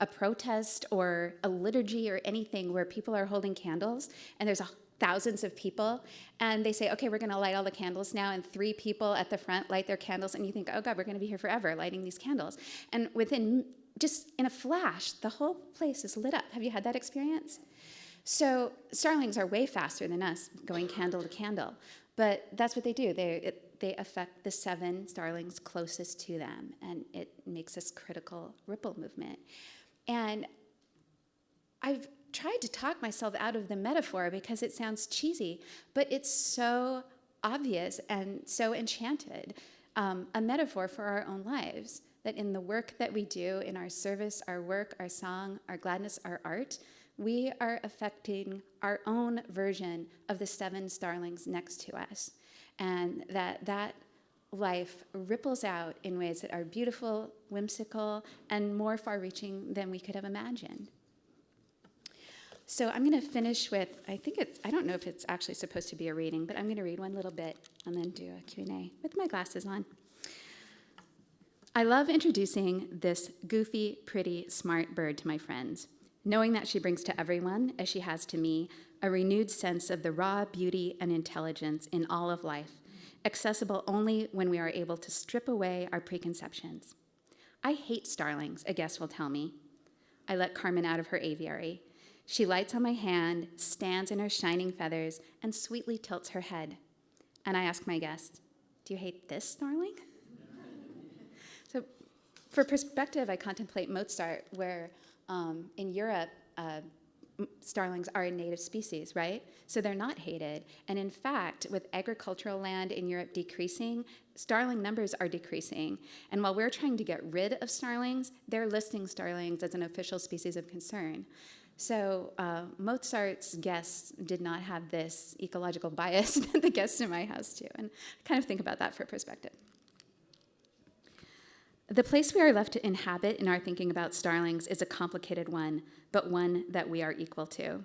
a protest or a liturgy or anything where people are holding candles and there's thousands of people and they say, okay, we're going to light all the candles now, and 3 people at the front light their candles, and you think, oh God, we're going to be here forever lighting these candles. And just in a flash, the whole place is lit up. Have you had that experience? So starlings are way faster than us going candle to candle, but that's what they do. They affect the 7 starlings closest to them, and it makes this critical ripple movement. And I've tried to talk myself out of the metaphor because it sounds cheesy, but it's so obvious and so enchanted, a metaphor for our own lives, that in the work that we do, in our service, our work, our song, our gladness, our art, we are affecting our own version of the 7 starlings next to us. And that life ripples out in ways that are beautiful, whimsical, and more far-reaching than we could have imagined. So I'm going to finish with, I don't know if it's actually supposed to be a reading, but I'm going to read one little bit and then do a Q&A with my glasses on. I love introducing this goofy, pretty, smart bird to my friends, knowing that she brings to everyone, as she has to me, a renewed sense of the raw beauty and intelligence in all of life, accessible only when we are able to strip away our preconceptions. I hate starlings, a guest will tell me. I let Carmen out of her aviary. She lights on my hand, stands in her shining feathers, and sweetly tilts her head. And I ask my guest, do you hate this starling? So for perspective, I contemplate Mozart, where in Europe, starlings are a native species, right? So they're not hated. And in fact, with agricultural land in Europe decreasing, starling numbers are decreasing. And while we're trying to get rid of starlings, they're listing starlings as an official species of concern. So Mozart's guests did not have this ecological bias that the guests in my house do. And I kind of think about that for perspective. The place we are left to inhabit in our thinking about starlings is a complicated one, but one that we are equal to.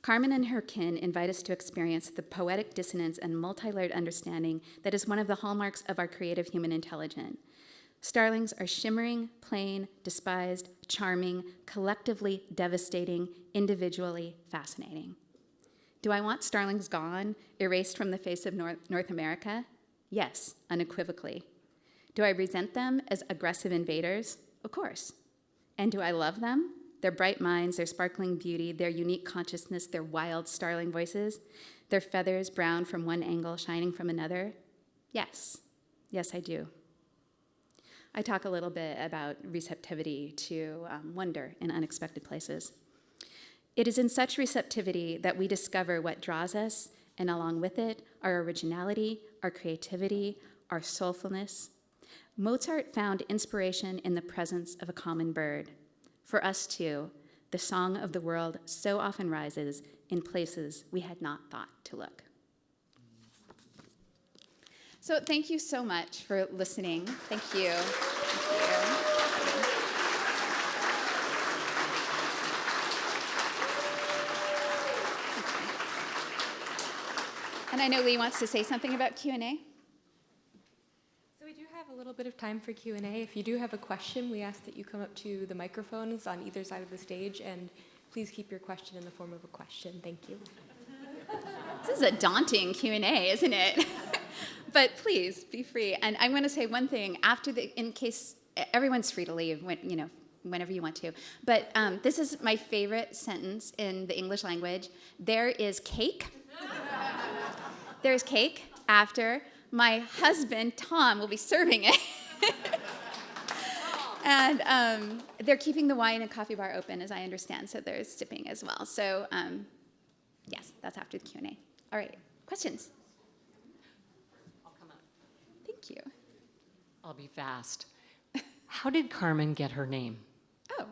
Carmen and her kin invite us to experience the poetic dissonance and multi-layered understanding that is one of the hallmarks of our creative human intelligence. Starlings are shimmering, plain, despised, charming, collectively devastating, individually fascinating. Do I want starlings gone, erased from the face of North America? Yes, unequivocally. Do I resent them as aggressive invaders? Of course. And do I love them? Their bright minds, their sparkling beauty, their unique consciousness, their wild starling voices, their feathers brown from one angle, shining from another? Yes. Yes, I do. I talk a little bit about receptivity to wonder in unexpected places. It is in such receptivity that we discover what draws us, and along with it, our originality, our creativity, our soulfulness. Mozart found inspiration in the presence of a common bird. For us too, the song of the world so often rises in places we had not thought to look. So thank you so much for listening. Thank you. And I know Lee wants to say something about Q&A. So we do have a little bit of time for Q&A. If you do have a question, we ask that you come up to the microphones on either side of the stage, and please keep your question in the form of a question. Thank you. This is a daunting Q&A, isn't it? But please, be free. And I'm going to say one thing, in case everyone's free to leave, whenever you want to. But this is my favorite sentence in the English language. There is cake. There's cake after my husband, Tom, will be serving it. And they're keeping the wine and coffee bar open, as I understand, so there's sipping as well. So yes, that's after the Q&A. All right, questions? I'll come up. Thank you. I'll be fast. How did Carmen get her name? Oh,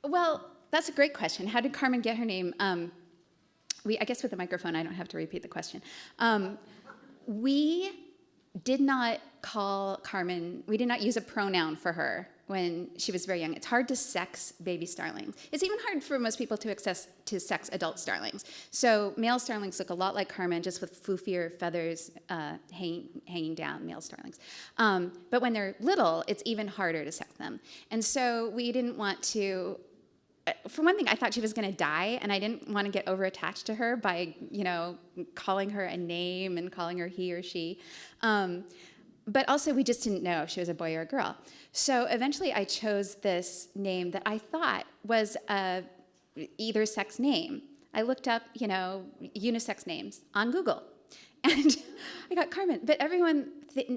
well, that's a great question. How did Carmen get her name? I guess with the microphone, I don't have to repeat the question. We did not call Carmen, we did not use a pronoun for her when she was very young. It's hard to sex baby starlings. It's even hard for most people to sex adult starlings. So male starlings look a lot like Carmen, just with floofier feathers hanging down, male starlings. But when they're little, it's even harder to sex them. And so we didn't want to, for one thing, I thought she was going to die, and I didn't want to get over-attached to her by, calling her a name and calling her he or she. But also, we just didn't know if she was a boy or a girl. So eventually, I chose this name that I thought was either sex name. I looked up, unisex names on Google, and I got Carmen. But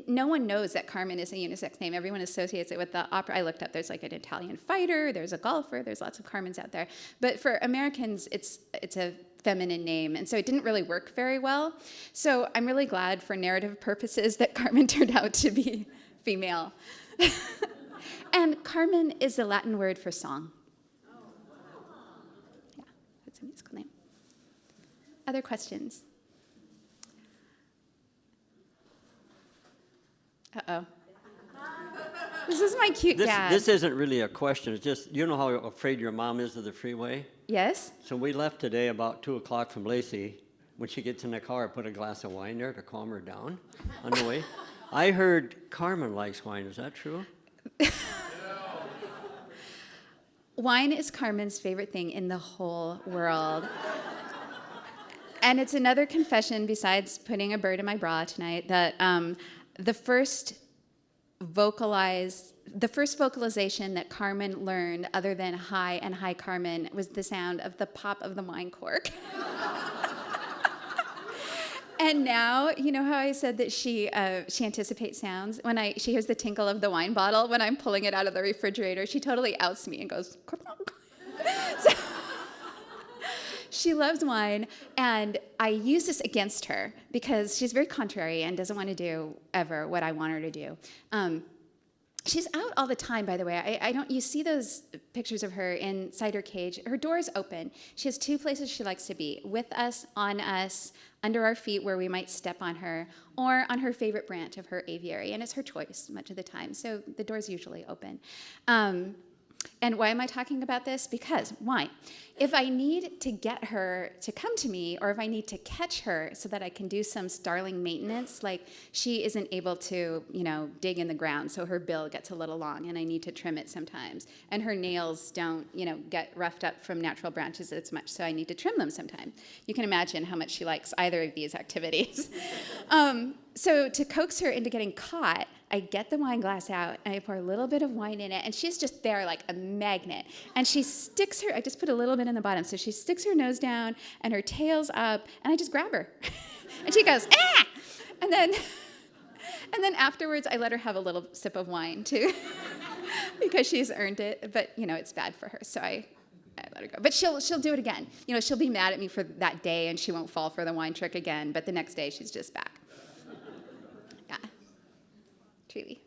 no one knows that Carmen is a unisex name. Everyone associates it with the opera. I looked up, there's like an Italian fighter, there's a golfer, there's lots of Carmens out there. But for Americans, it's a feminine name, and so it didn't really work very well. So I'm really glad for narrative purposes that Carmen turned out to be female. And Carmen is the Latin word for song. Yeah, it's a musical name. Other questions? Uh-oh. This is my cute dad. This isn't really a question. It's just, you know how afraid your mom is of the freeway? Yes? So we left today about 2 o'clock from Lacey. When she gets in the car, I put a glass of wine there to calm her down on the way. I heard Carmen likes wine. Is that true? Wine is Carmen's favorite thing in the whole world. And it's another confession, besides putting a bird in my bra tonight, that the first vocalization that Carmen learned, other than hi and hi Carmen, was the sound of the pop of the wine cork. And now, you know how I said that she anticipates sounds? When she hears the tinkle of the wine bottle when I'm pulling it out of the refrigerator, she totally outs me and goes, so, she loves wine, and I use this against her because she's very contrary and doesn't want to do ever what I want her to do. She's out all the time, by the way. You see those pictures of her inside her cage. Her door is open. She has 2 places she likes to be: with us, on us, under our feet where we might step on her, or on her favorite branch of her aviary. And it's her choice much of the time, so the door's usually open. And why am I talking about this? Because wine. If I need to get her to come to me, or if I need to catch her so that I can do some starling maintenance, like she isn't able to, dig in the ground, so her bill gets a little long and I need to trim it sometimes. And her nails don't, get roughed up from natural branches as much, so I need to trim them sometimes. You can imagine how much she likes either of these activities. So to coax her into getting caught, I get the wine glass out, and I pour a little bit of wine in it, and she's just there like a magnet. And she sticks I just put a little bit in the bottom, so she sticks her nose down, and her tail's up, and I just grab her. And she goes, ah! And then afterwards, I let her have a little sip of wine, too, because she's earned it. But, it's bad for her, so I let her go. But she'll do it again. She'll be mad at me for that day, and she won't fall for the wine trick again, but the next day, she's just back. Yeah. Truly.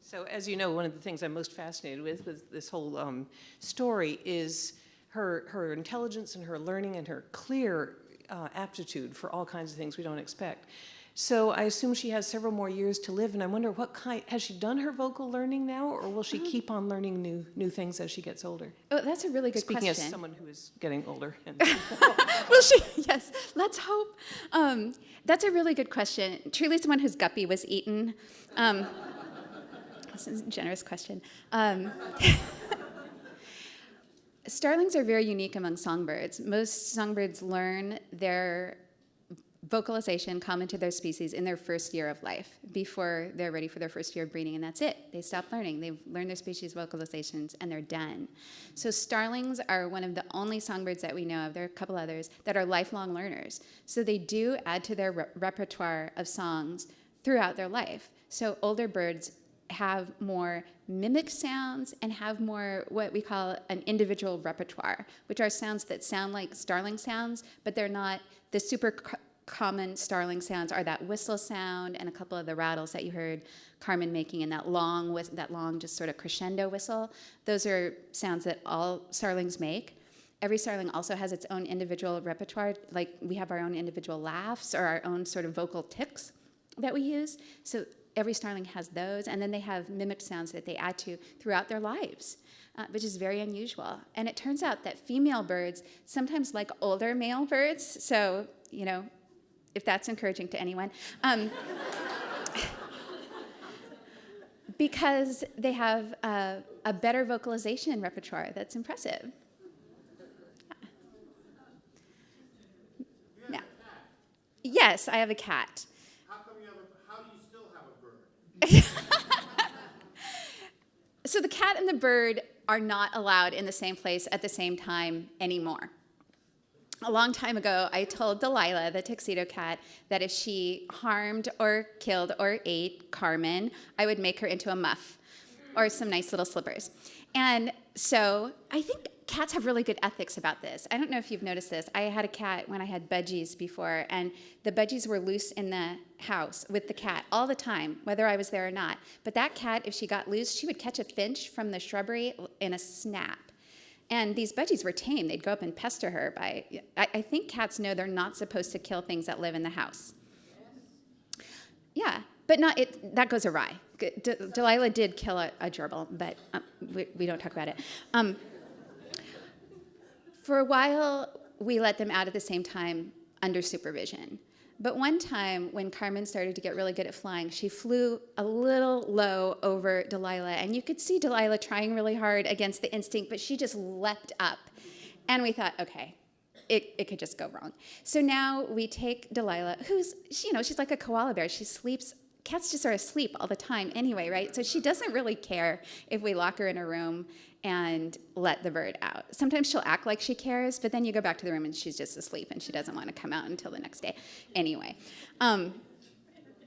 So as you know, one of the things I'm most fascinated with this whole story is her intelligence and her learning and her clear aptitude for all kinds of things we don't expect. So I assume she has several more years to live, and I wonder has she done her vocal learning now, or will she keep on learning new things as she gets older? Oh, that's a really good Speaking question. as someone who is getting older. Will she? Yes, let's hope. That's a really good question. Truly, someone whose guppy was eaten. This is a generous question. Starlings are very unique among songbirds. Most songbirds learn their vocalization common to their species in their first year of life, before they're ready for their first year of breeding, and that's it. They stop learning. They've learned their species vocalizations, and they're done. So starlings are one of the only songbirds that we know of. There are a couple others that are lifelong learners. So they do add to their repertoire of songs throughout their life. So older birds have more mimic sounds and have more what we call an individual repertoire, which are sounds that sound like starling sounds, but they're not the super common starling sounds are that whistle sound and a couple of the rattles that you heard Carmen making in that long just sort of crescendo whistle. Those are sounds that all starlings make. Every starling also has its own individual repertoire, like we have our own individual laughs or our own sort of vocal tics that we use. So every starling has those, and then they have mimicked sounds that they add to throughout their lives, which is very unusual. And it turns out that female birds sometimes like older male birds, so, you know, if that's encouraging to anyone, because they have a better vocalization repertoire that's impressive. Yeah. Yes, I have a cat. How do you still have a bird? So the cat and the bird are not allowed in the same place at the same time anymore. A long time ago, I told Delilah, the tuxedo cat, that if she harmed or killed or ate Carmen, I would make her into a muff or some nice little slippers. And so I think cats have really good ethics about this. I don't know if you've noticed this. I had a cat when I had budgies before, and the budgies were loose in the house with the cat all the time, whether I was there or not. But that cat, if she got loose, she would catch a finch from the shrubbery in a snap. And these budgies were tame. They'd go up and pester her by, I think cats know they're not supposed to kill things that live in the house. Yeah, but that goes awry. Delilah did kill a gerbil, but we don't talk about it. For a while, we let them out at the same time under supervision. But one time, when Carmen started to get really good at flying, she flew a little low over Delilah, and you could see Delilah trying really hard against the instinct, but she just leapt up. And we thought, okay, it could just go wrong. So now we take Delilah, she's like a koala bear. She sleeps. Cats just sort of sleep all the time anyway, right? So she doesn't really care if we lock her in a room and let the bird out. Sometimes she'll act like she cares, but then you go back to the room and she's just asleep and she doesn't want to come out until the next day. Anyway,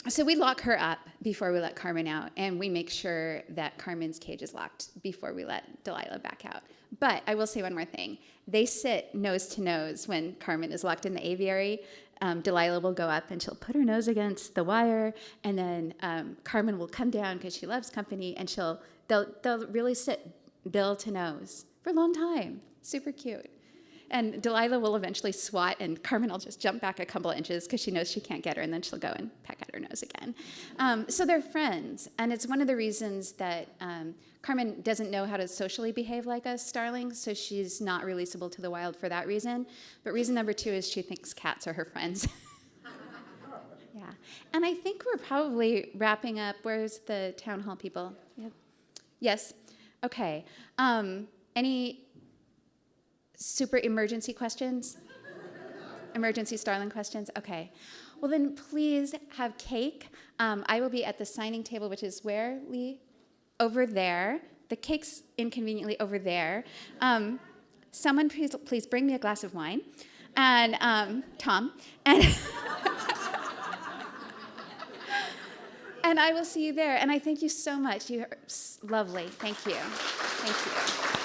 so we lock her up before we let Carmen out, and we make sure that Carmen's cage is locked before we let Delilah back out. But I will say one more thing. They sit nose to nose when Carmen is locked in the aviary. Delilah will go up and she'll put her nose against the wire, and then Carmen will come down because she loves company, and they'll really sit bill to nose for a long time. Super cute. And Delilah will eventually swat, and Carmen will just jump back a couple inches because she knows she can't get her, and then she'll go and peck at her nose again. So they're friends, and it's one of the reasons that Carmen doesn't know how to socially behave like a starling, so she's not releasable to the wild for that reason. But reason number 2 is she thinks cats are her friends. Yeah. And I think we're probably wrapping up. Where's the town hall people? Yep. Yes? Okay. Any super emergency questions? Emergency starling questions? Okay. Well, then please have cake. I will be at the signing table, which is where, Lee? Over there. The cake's inconveniently over there. Someone please bring me a glass of wine. And Tom. And and I will see you there. And I thank you so much. You're lovely. Thank you. Thank you.